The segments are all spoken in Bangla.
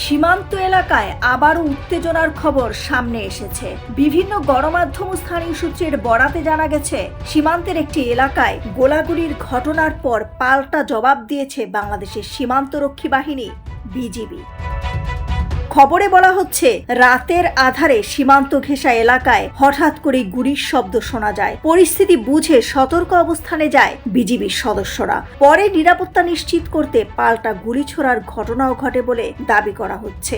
সীমান্ত এলাকায় আবারও উত্তেজনার খবর সামনে এসেছে। বিভিন্ন গণমাধ্যম ও স্থানীয় সূত্রের বরাতে জানা গেছে, সীমান্তের একটি এলাকায় গোলাগুলির ঘটনার পর পাল্টা জবাব দিয়েছে বাংলাদেশের সীমান্তরক্ষী বাহিনী বিজিবি। খবরে বলা হচ্ছে, রাতের আধারে সীমান্ত ঘেঁষা এলাকায় হঠাৎ করে গুলির শব্দ শোনা যায়। পরিস্থিতি বুঝে সতর্ক অবস্থানে যায় বিজিবির সদস্যরা। পরে নিরাপত্তা নিশ্চিত করতে পাল্টা গুলি ছোড়ার ঘটনাও ঘটে বলে দাবি করা হচ্ছে।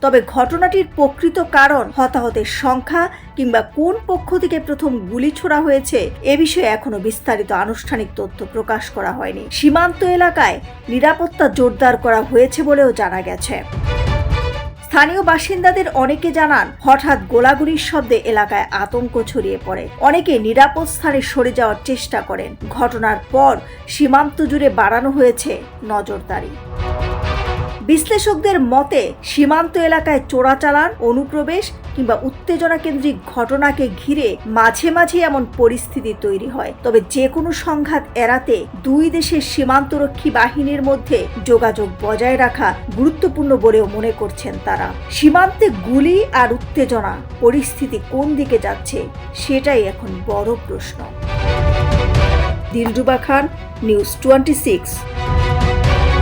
তবে ঘটনাটির প্রকৃত কারণ, হতাহতের সংখ্যা কিংবা কোন পক্ষ থেকে প্রথম গুলি ছোড়া হয়েছে এ বিষয়ে এখনো বিস্তারিত আনুষ্ঠানিক তথ্য প্রকাশ করা হয়নি। সীমান্ত এলাকায় নিরাপত্তা জোরদার করা হয়েছে বলেও জানা গেছে। স্থানীয় বাসিন্দাদের অনেকে জানান, হঠাৎ গোলাগুলির শব্দে এলাকায় আতঙ্ক ছড়িয়ে পড়ে। অনেকে নিরাপদ স্থানে সরে যাওয়ার চেষ্টা করেন। ঘটনার পর সীমান্ত জুড়ে বাড়ানো হয়েছে নজরদারি। বিশ্লেষকদের মতে, সীমান্ত এলাকায় চোরাচালান, অনুপ্রবেশ কিংবা উত্তেজনা কেন্দ্রিক ঘটনাকে ঘিরে মাঝে মাঝে এমন পরিস্থিতি তৈরি হয়। তবে যে কোনো সংঘাত এড়াতে দুই দেশের সীমান্তরক্ষী বাহিনীর মধ্যে যোগাযোগ বজায় রাখা গুরুত্বপূর্ণ বলেও মনে করছেন তারা। সীমান্তে গুলি আর উত্তেজনা, পরিস্থিতি কোন দিকে যাচ্ছে সেটাই এখন বড় প্রশ্ন। দিলরুবা খান, নিউজ 26।